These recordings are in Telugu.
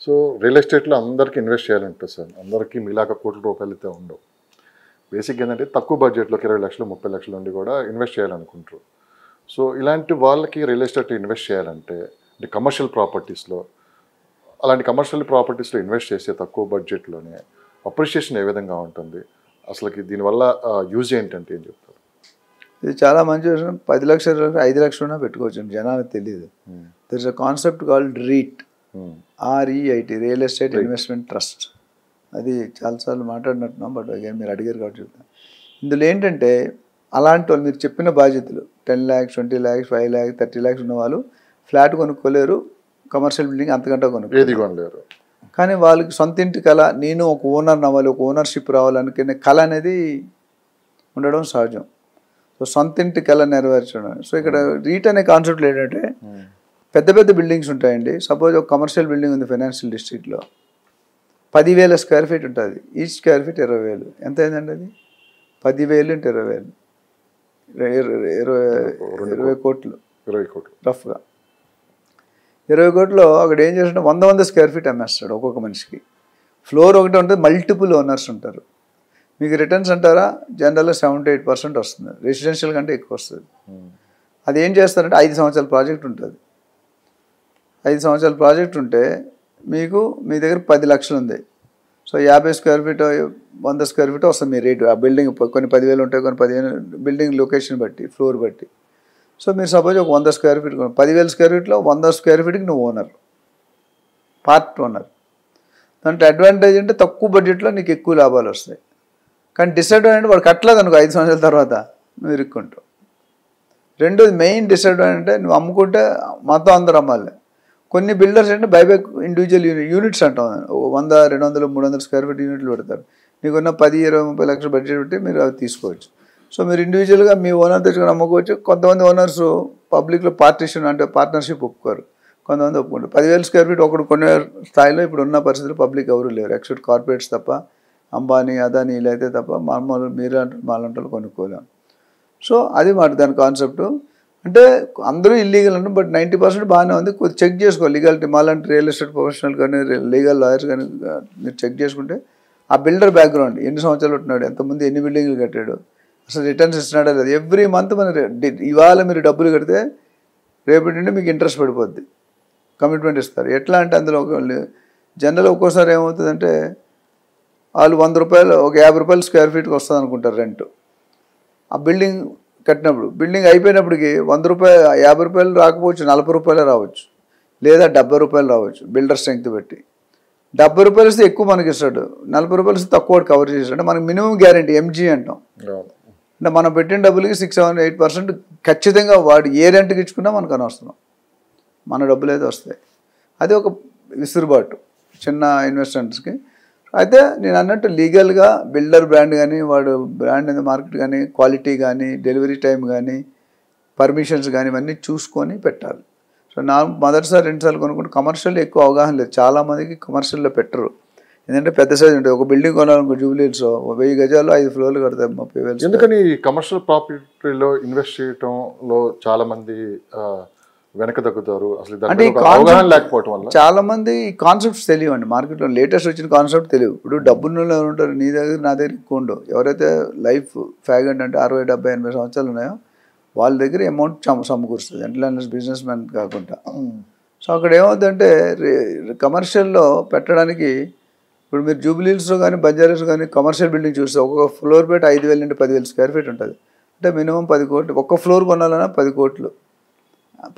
సో రియల్ ఎస్టేట్లో అందరికీ ఇన్వెస్ట్ చేయాలంటుంది సార్. అందరికీ మీలాగా కోట్ల రూపాయలు అయితే ఉండవు. బేసిక్గా ఏంటంటే తక్కువ బడ్జెట్లోకి 20 లక్షలు 30 లక్షల నుండి కూడా ఇన్వెస్ట్ చేయాలనుకుంటారు. సో ఇలాంటి వాళ్ళకి రియల్ ఎస్టేట్ ఇన్వెస్ట్ చేయాలంటే అంటే కమర్షియల్ ప్రాపర్టీస్లో అలాంటి కమర్షియల్ ప్రాపర్టీస్లో ఇన్వెస్ట్ చేసే తక్కువ బడ్జెట్లోనే అప్రిషియేషన్ ఏ విధంగా ఉంటుంది, అసలుకి దీనివల్ల యూజ్ ఏంటంటే ఏం చెప్తారు? ఇది చాలా మంచి విషయం. 10 లక్షలు 5 లక్షలు పెట్టుకోవచ్చు, జనానికి తెలియదు. There is a concept called REIT, REIT, real estate investment trust. అది చాలాసార్లు మాట్లాడినట్టున్నాం, బట్ అగైన్ మీరు అడిగారు కాబట్టి చెప్తాను. ఇందులో ఏంటంటే అలాంటి వాళ్ళు మీరు చెప్పిన బాధ్యతలు 10 lakhs, 20 lakhs, 5 lakhs, 30 lakhs ఉన్న వాళ్ళు ఫ్లాట్ కొనుక్కోలేరు, కమర్షియల్ బిల్డింగ్ అంతకంటే కొనుక్కోలేరు. కానీ వాళ్ళకి సొంత ఇంటి కళ, నేను ఒక ఓనర్ అవ్వాలి, ఒక ఓనర్షిప్ రావాలనుకునే కళ అనేది ఉండడం సహజం. సో సొంత ఇంటి కళ నెరవేర్చడం. సో ఇక్కడ REIT అనే కాన్సెప్ట్లో ఏంటంటే పెద్ద పెద్ద బిల్డింగ్స్ ఉంటాయండి. సపోజ్ ఒక కమర్షియల్ బిల్డింగ్ ఉంది ఫైనాన్షియల్ డిస్ట్రిక్ట్లో, 10,000 square feet ఉంటుంది. Each square feet 20,000. ఎంత అయిందండి అది? 10,000 × 20,000, 20 కోట్లు రఫ్గా. 20 కోట్లు అక్కడ ఏం చేస్తుంటే 100 square feet అమ్మేస్తాడు ఒక్కొక్క మనిషికి. ఫ్లోర్ ఒకటి ఉంటుంది, మల్టిపుల్ ఓనర్స్ ఉంటారు. మీకు రిటర్న్స్ అంటారా, జనరల్గా 7-8% వస్తుంది, రెసిడెన్షియల్ కంటే ఎక్కువ వస్తుంది. అది ఏం చేస్తారంటే 5 సంవత్సరాల ప్రాజెక్ట్ ఉంటుంది. 5 సంవత్సరాల ప్రాజెక్ట్ ఉంటే మీకు మీ దగ్గర 10 లక్షలు ఉంది. So 50 square feet 100 square feet వస్తుంది మీ రేటు. ఆ బిల్డింగ్ కొన్ని 10,000 ఉంటాయి, కొన్ని 15, బిల్డింగ్ లొకేషన్ బట్టి, ఫ్లోర్ బట్టి. సో మీరు సపోజ్ ఒక 100 square feet 10,000 square feetలో 100 square feetకి నువ్వు ఓనర్, పార్ట్ ఓనర్. దాంట్లో అడ్వాంటేజ్ అంటే తక్కువ బడ్జెట్లో నీకు ఎక్కువ లాభాలు వస్తాయి. కానీ డిసడ్వాంటేజ్ వాడు కట్టలేదు అనుకో 5 సంవత్సరాల తర్వాత నువ్వు ఇరుక్కుంటావు. రెండోది మెయిన్ డిసడ్వాంటేజ్ అంటే నువ్వు అమ్ముకుంటే మొత్తం అందరూ అమ్మాలి. కొన్ని బిల్డర్స్ అంటే బైబ్యాక్ ఇండివిజువల్ యూనిట్స్ అంటాం, 100, 200, 300 square feet యూనిట్లు పెడతారు. నీకున్న 10, 20, 30 లక్షల బడ్జెట్ పెట్టి మీరు అవి తీసుకోవచ్చు. సో మీరు ఇండివిజువల్గా మీ ఓనర్ తెచ్చుకొని అమ్ముకోవచ్చు. కొంతమంది ఓనర్స్ పబ్లిక్లో పార్టీషన్ అంటే పార్ట్నర్షిప్ ఒప్పుకోరు, కొంతమంది ఒప్పుకుంటారు. 10,000 square feet ఒకటి కొనే స్థాయిలో ఇప్పుడు ఉన్న పరిస్థితుల్లో పబ్లిక్ ఎవరు లేరు, ఎక్సెప్ట్ కార్పొరేట్స్ తప్ప. అంబానీ, అదానీ ఇలా అయితే తప్ప మామూలు మీరు మాలంటలు కొనుక్కోలేం. సో అది మాట దాని కాన్సెప్ట్. అంటే అందరూ ఇల్లీగల్ అంటే, బట్ 90% బాగానే ఉంది. కొద్దిగా చెక్ చేసుకో లీగాలిటీ. మాలాంటి రియల్ ఎస్టేట్ ప్రొఫెషనల్ కానీ లీగల్ లాయర్స్ కానీ మీరు చెక్ చేసుకుంటే ఆ బిల్డర్ బ్యాక్గ్రౌండ్, ఎన్ని సంవత్సరాలు ఉంటున్నాడు, ఎంతమంది ఎన్ని బిల్డింగ్లు కట్టాడు, అసలు రిటర్న్స్ ఇస్తున్నాడా లేదు. ఎవ్రీ మంత్ మన ఇవాళ మీరు డబ్బులు కడితే రేపటి నుండి మీకు ఇంట్రెస్ట్ పడిపోద్ది, కమిట్మెంట్ ఇస్తారు. ఎట్లా అంటే అందులో జనరల్ ఒక్కోసారి ఏమవుతుందంటే వాళ్ళు 100 రూపాయలు, ఒక 50 రూపాయలు స్క్వేర్ ఫీట్కి వస్తుంది అనుకుంటారు రెంట్. ఆ బిల్డింగ్ కట్టినప్పుడు, బిల్డింగ్ అయిపోయినప్పటికి 100 రూపాయలు, 50 రూపాయలు రాకపోవచ్చు, 40 రూపాయలు రావచ్చు, లేదా 70 రూపాయలు రావచ్చు. బిల్డర్ స్ట్రెంగ్త్ బట్టి 70 రూపాయలు ఇస్తే ఎక్కువ మనకి ఇస్తాడు, 40 రూపాయలు ఇస్తే తక్కువ కవర్ చేస్తాడు. అంటే మనకి మినిమం గ్యారంటీ MG అంటాం. అంటే మనం పెట్టిన డబ్బులకి 6-7-8% ఖచ్చితంగా వాడు ఏ రెంట్కి ఇచ్చుకున్నా మనకు అనవసరం, మన డబ్బులు అయితే వస్తాయి. అది ఒక విసురుబాటు చిన్న ఇన్వెస్టర్స్కి. అయితే నేను అన్నట్టు లీగల్గా బిల్డర్ బ్రాండ్ కానీ, వాడు బ్రాండ్ ఇన్ ద మార్కెట్ కానీ, క్వాలిటీ కానీ, డెలివరీ టైం కానీ, పర్మిషన్స్ కానీ ఇవన్నీ చూసుకొని పెట్టాలి. సో నా మొదటిసారి 2 సార్లు కొనుక్కుంటే కమర్షియల్ ఎక్కువ అవగాహన లేదు, చాలామందికి కమర్షియల్లో పెట్టరు. ఎందుకంటే పెద్ద సైజ్ ఉంటుంది. ఒక బిల్డింగ్ కొనాలనుకో జూబ్లీహిల్స్ 1000 గజాలు 5 ఫ్లోర్లు కడతారు, 30,000. ఎందుకని కమర్షియల్ ప్రాపర్టీలో ఇన్వెస్ట్ చేయడంలో చాలామంది వెనక తగ్గుతారు, అసలు అవగాహన లేకపోవడం వల్ల? చాలా మంది ఈ కాన్సెప్ట్స్ తెలియవండి. మార్కెట్లో లేటెస్ట్ వచ్చిన కాన్సెప్ట్ తెలియదు. ఇప్పుడు డబ్బున్న వాళ్ళు ఉంటారు, నీ దగ్గర నా దగ్గర ఎక్కువ ఉండవు. ఎవరైతే లైఫ్ ఫ్యాగెంట్ అంటే 60, 70, 80 సంవత్సరాలు ఉన్నాయో వాళ్ళ దగ్గర అమౌంట్ సమకూరుస్తుంది, ఎంట్లెన్స్ బిజినెస్ మ్యాన్ కాకుండా. సో అక్కడ ఏమవుతుందంటే కమర్షియల్లో పెట్టడానికి, ఇప్పుడు మీరు జూబ్లీహిల్స్లో కానీ బంజారాస్ కానీ కమర్షియల్ బిల్డింగ్ చూస్తే ఒక్కొక్క ఫ్లోర్ బయట 5,000 నుండి 10,000 స్క్వేర్ ఫీట్ ఉంటుంది. అంటే మినిమం 10 కోట్లు. ఒక్క ఫ్లోర్ కొనాలన్నా 10 కోట్లు.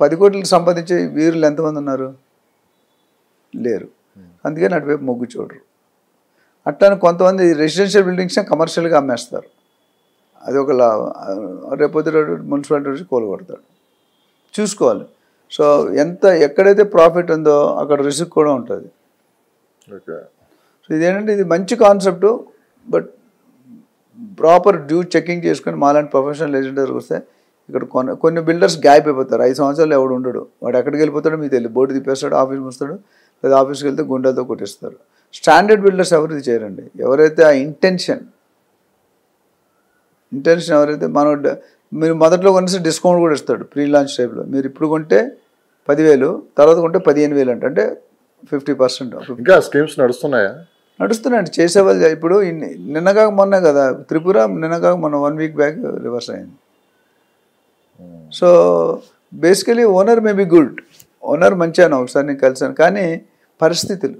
10 కోట్లకు సంపాదించే వీరులు ఎంతమంది ఉన్నారు? లేరు. అందుకే అటువైపు మొగ్గు చూడరు. అట్లానే కొంతమంది రెసిడెన్షియల్ బిల్డింగ్స్ కమర్షియల్గా అమ్మేస్తారు. అది ఒక రేపొద్దు మున్సిపాలిటీ వచ్చి కూలగొడతాడు. చూసుకోవాలి. సో ఎక్కడైతే ప్రాఫిట్ ఉందో అక్కడ రిస్క్ కూడా ఉంటుంది. సో ఇదేంటంటే ఇది మంచి concept, but proper due checking చేసుకొని మాలాంటి ప్రొఫెషనల్ ఏజెంట్ దగ్గరకు వస్తే ఇక్కడ కొన్ని బిల్డర్స్ గ్యాప్ అయిపోతారు. 5 సంవత్సరాలు ఎవడు ఉండడు, వాడు ఎక్కడికి వెళ్ళిపోతాడో మీకు తెలియదు. బోర్డు తిప్పేస్తాడు, ఆఫీస్ ముస్తాడు, లేదా ఆఫీస్కి వెళ్తే గుండెలతో కొట్టిస్తారు. స్టాండర్డ్ బిల్డర్స్ ఎవరు ఇది చేయరండి. ఎవరైతే ఆ ఇంటెన్షన్ ఎవరైతే మీరు మొదట్లో కొనేసి డిస్కౌంట్ కూడా ఇస్తాడు ప్రీ లాంచ్ టైప్లో. మీరు ఇప్పుడు కొంటే 10,000, తర్వాత కొంటే 15,000 అంటే 50%. ఇంకా స్కీమ్స్ నడుస్తున్నాయా? నడుస్తున్నాయండి, చేసేవాళ్ళు. ఇప్పుడు నిన్నగా మొన్న కదా త్రిపుర, నిన్నగా మొన్న 1 వీక్ బ్యాక్ రివర్స్ అయింది. So basically owner may be good, owner మంచిగా ఒకసారి నేను కలిసాను, కానీ పరిస్థితులు